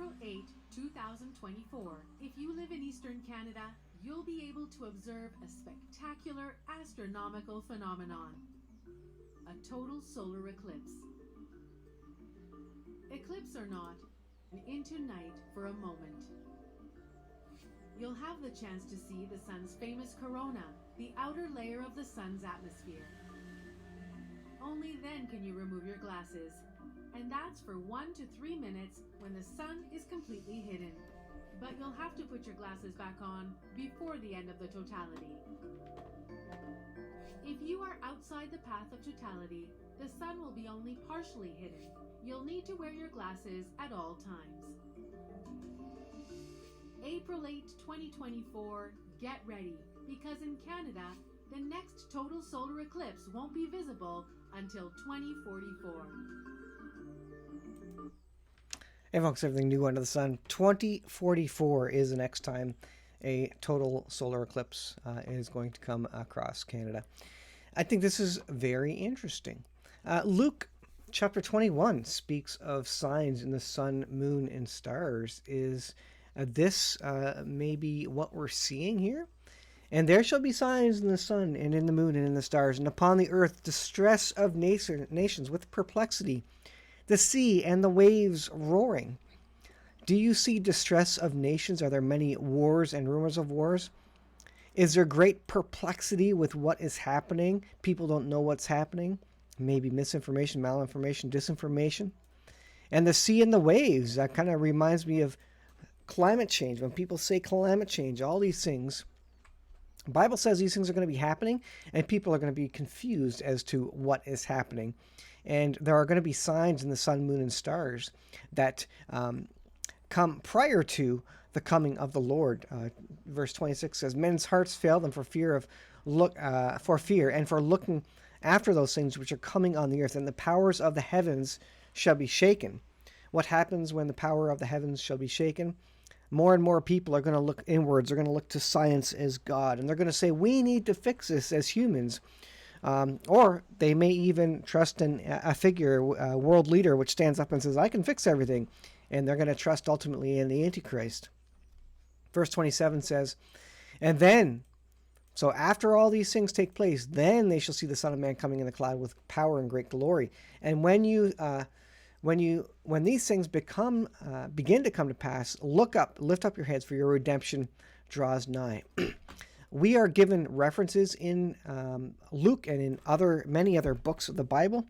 April 8, 2024, if you live in Eastern Canada, you'll be able to observe a spectacular astronomical phenomenon, a total solar eclipse. Eclipse or not, into night for a moment. You'll have the chance to see the sun's famous corona, the outer layer of the sun's atmosphere. Only then can you remove your glasses, and that's for 1 to 3 minutes when the sun is completely hidden. But you'll have to put your glasses back on before the end of the totality. If you are outside the path of totality, the sun will be only partially hidden. You'll need to wear your glasses at all times. April 8, 2024, get ready, because in Canada, the next total solar eclipse won't be visible until 2044. Hey folks, everything new under the sun. 2044 is the next time a total solar eclipse is going to come across Canada. I think this is very interesting. Luke chapter 21 speaks of signs in the sun, moon, and stars. Is this maybe what we're seeing here? And there shall be signs in the sun, and in the moon, and in the stars, and upon the earth distress of nations with perplexity, the sea and the waves roaring. Do you see distress of nations? Are there many wars and rumors of wars? Is there great perplexity with what is happening? People don't know what's happening. Maybe misinformation, malinformation, disinformation. And the sea and the waves, that kind of reminds me of climate change. When people say climate change, all these things, the Bible says these things are going to be happening, and people are going to be confused as to what is happening. And there are going to be signs in the sun, moon, and stars that come prior to the coming of the Lord. Verse 26 says, "Men's hearts fail them for fear and for looking after those things which are coming on the earth, and the powers of the heavens shall be shaken." What happens when the power of the heavens shall be shaken? More and more people are going to look inwards. They're going to look to science as God, and they're going to say, we need to fix this as humans. Or they may even trust in a figure, a world leader, which stands up and says, I can fix everything. And they're going to trust ultimately in the Antichrist. Verse 27 says, and then, so after all these things take place, then they shall see the Son of Man coming in the cloud with power and great glory. And when these things begin to come to pass, look up, lift up your heads, for your redemption draws nigh. We are given references in Luke and in many other books of the Bible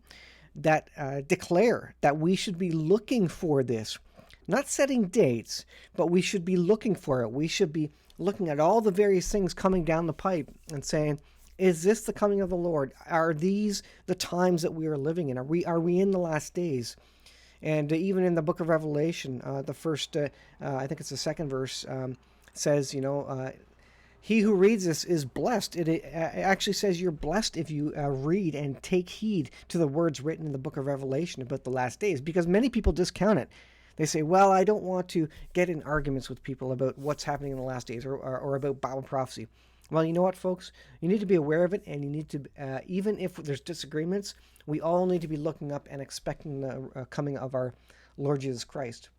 that declare that we should be looking for this. Not setting dates, but we should be looking for it. We should be looking at all the various things coming down the pipe and saying, is this the coming of the Lord? Are these the times that we are living in? Are we in the last days? And even in the book of Revelation, the first, I think it's the second verse, says, he who reads this is blessed. It actually says you're blessed if you read and take heed to the words written in the book of Revelation about the last days, because many people discount it. They say, well, I don't want to get in arguments with people about what's happening in the last days or about Bible prophecy. Well, you know what, folks? You need to be aware of it, and you need to, even if there's disagreements, we all need to be looking up and expecting the coming of our Lord Jesus Christ.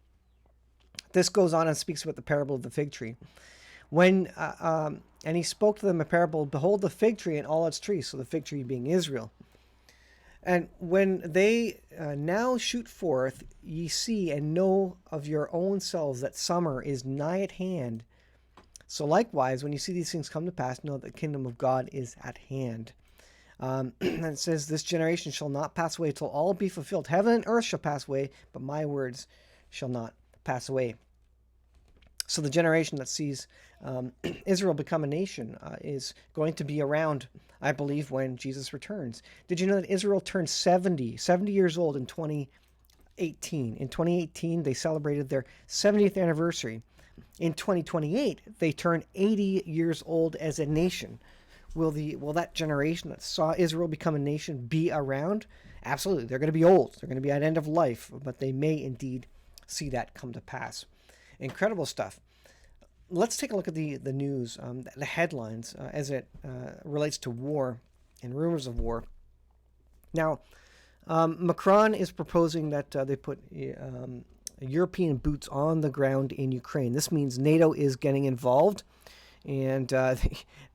This goes on and speaks about the parable of the fig tree. And he spoke to them a parable, behold the fig tree and all its trees, so the fig tree being Israel. And when they now shoot forth, ye see and know of your own selves that summer is nigh at hand. So likewise, when you see these things come to pass, know that the kingdom of God is at hand. And it says, this generation shall not pass away till all be fulfilled. Heaven and earth shall pass away, but my words shall not pass away. So the generation that sees Israel become a nation is going to be around, I believe, when Jesus returns. Did you know that Israel turned 70 years old in 2018? In 2018, they celebrated their 70th anniversary. In 2028, they turn 80 years old as a nation. Will that generation that saw Israel become a nation be around? Absolutely. They're going to be old. They're going to be at end of life, but they may indeed see that come to pass. Incredible stuff. Let's take a look at the news, the headlines as it relates to war and rumors of war. Now, Macron is proposing that they put European boots on the ground in Ukraine. This means NATO is getting involved, and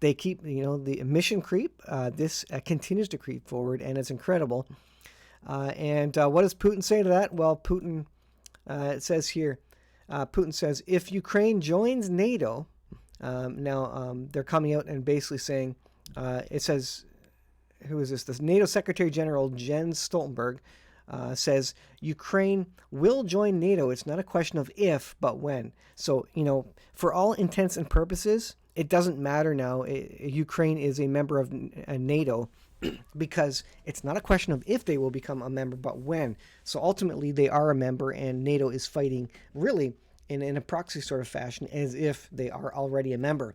they keep, the mission creep. This continues to creep forward, and it's incredible. And what does Putin say to that? Well, Putin, it says here, Putin says, if Ukraine joins NATO, now they're coming out and basically saying, it says, who is this? The NATO Secretary General Jens Stoltenberg says Ukraine will join NATO. It's not a question of if, but when. So, for all intents and purposes, it doesn't matter now. Ukraine is a member of NATO because it's not a question of if they will become a member, but when. So ultimately, they are a member, and NATO is fighting really in a proxy sort of fashion as if they are already a member.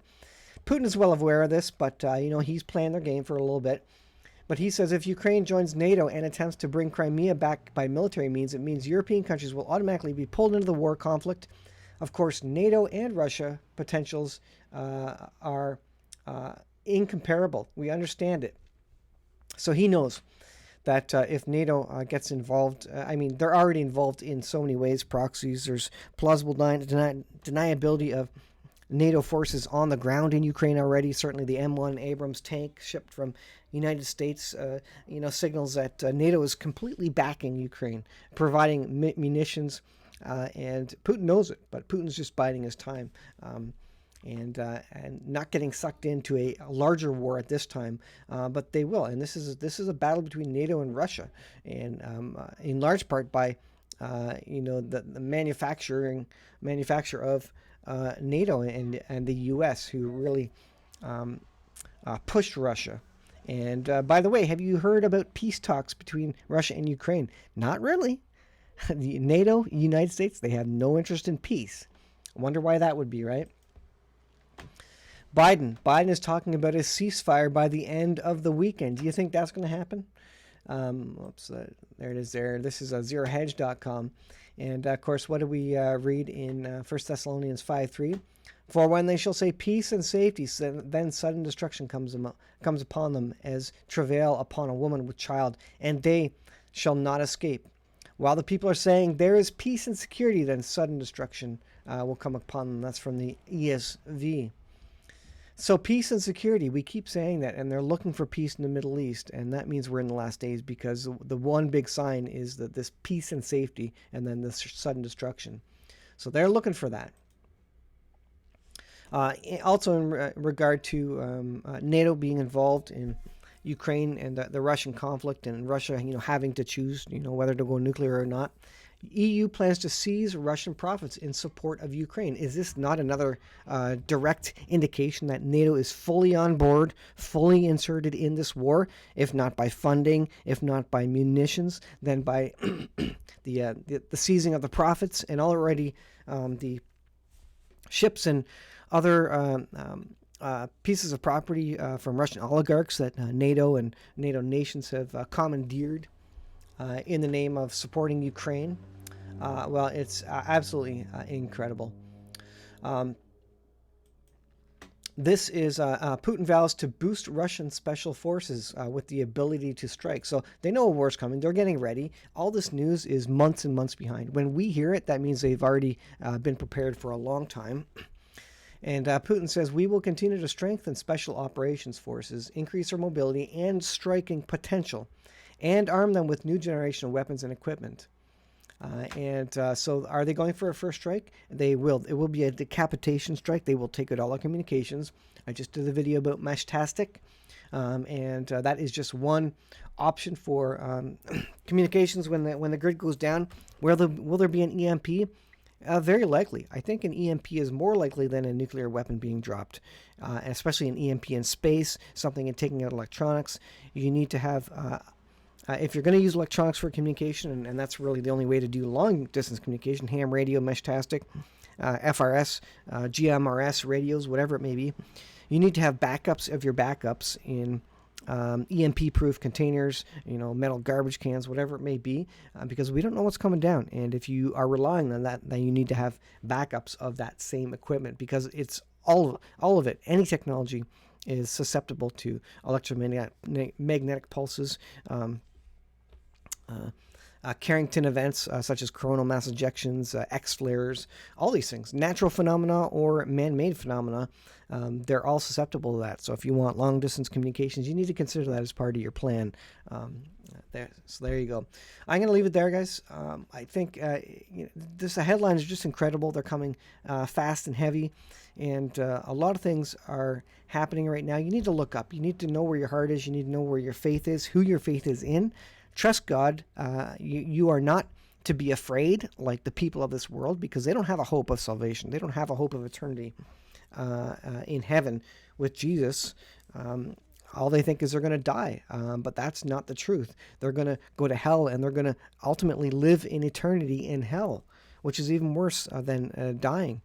Putin is well aware of this, but he's playing their game for a little bit. But he says if Ukraine joins NATO and attempts to bring Crimea back by military means, it means European countries will automatically be pulled into the war conflict. Of course, NATO and Russia potentials are incomparable. We understand it. So he knows that if NATO gets involved, they're already involved in so many ways, proxies. There's plausible deniability of NATO forces on the ground in Ukraine already. Certainly the M1 Abrams tank shipped from United States, signals that NATO is completely backing Ukraine, providing munitions, and Putin knows it, but Putin's just biding his time. And not getting sucked into a larger war at this time, but they will. And this is a battle between NATO and Russia, and in large part by the manufacture of NATO and the U.S., who really pushed Russia. And by the way, have you heard about peace talks between Russia and Ukraine? Not really. The NATO, United States, they have no interest in peace. I wonder why that would be, right? Biden is talking about a ceasefire by the end of the weekend. Do you think that's going to happen? There it is there. This is zerohedge.com. And, of course, what do we read in 1 Thessalonians 5:3? For when they shall say peace and safety, then sudden destruction comes upon them as travail upon a woman with child, and they shall not escape. While the people are saying there is peace and security, then sudden destruction will come upon them. That's from the ESV. So peace and security, we keep saying that, and they're looking for peace in the Middle East, and that means we're in the last days, because the one big sign is that this peace and safety, and then this sudden destruction. So they're looking for that. Also in regard to NATO being involved in Ukraine and the Russian conflict, and Russia, having to choose, whether to go nuclear or not. EU plans to seize Russian profits in support of Ukraine. Is this not another direct indication that NATO is fully on board, fully inserted in this war, if not by funding, if not by munitions, then by the seizing of the profits, and already the ships and other pieces of property from Russian oligarchs that NATO and NATO nations have commandeered in the name of supporting Ukraine. Well, it's absolutely incredible. This is Putin vows to boost Russian special forces with the ability to strike. So they know a war's coming. They're getting ready. All this news is months and months behind. When we hear it, that means they've already been prepared for a long time. And Putin says, we will continue to strengthen special operations forces, increase their mobility and striking potential, and arm them with new generation of weapons and equipment. So are they going for a first strike? They will. It will be a decapitation strike. They will take out all our communications. I just did a video about Meshtastic, and that is just one option for communications when the grid goes down. Will there be an EMP? Very likely. I think an EMP is more likely than a nuclear weapon being dropped, especially an EMP in space, something in taking out electronics. You need to have... if you're going to use electronics for communication, and that's really the only way to do long-distance communication, ham radio, Meshtastic, FRS, GMRS radios, whatever it may be, you need to have backups of your backups in EMP-proof containers, metal garbage cans, whatever it may be, because we don't know what's coming down. And if you are relying on that, then you need to have backups of that same equipment, because it's all of it. Any technology is susceptible to electromagnetic pulses, Carrington events such as coronal mass ejections, X flares, all these things, natural phenomena or man-made phenomena, they're all susceptible to that. So if you want long-distance communications, you need to consider that as part of your plan. So there you go. I'm going to leave it there, guys. I think the headlines are just incredible. They're coming fast and heavy, and a lot of things are happening right now. You need to look up. You need to know where your heart is. You need to know where your faith is, who your faith is in. Trust God. You are not to be afraid like the people of this world, because they don't have a hope of salvation. They don't have a hope of eternity in heaven with Jesus. All they think is they're going to die, but that's not the truth. They're going to go to hell, and they're going to ultimately live in eternity in hell, which is even worse than dying.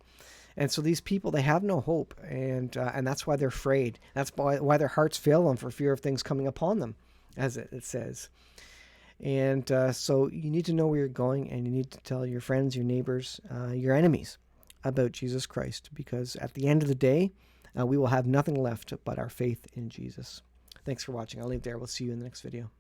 And so these people, they have no hope, and that's why they're afraid. That's why their hearts fail them for fear of things coming upon them, as it says. And so you need to know where you're going, and you need to tell your friends, your neighbors, your enemies about Jesus Christ, because at the end of the day, we will have nothing left but our faith in Jesus. Thanks for watching. I'll leave there. We'll see you in the next video.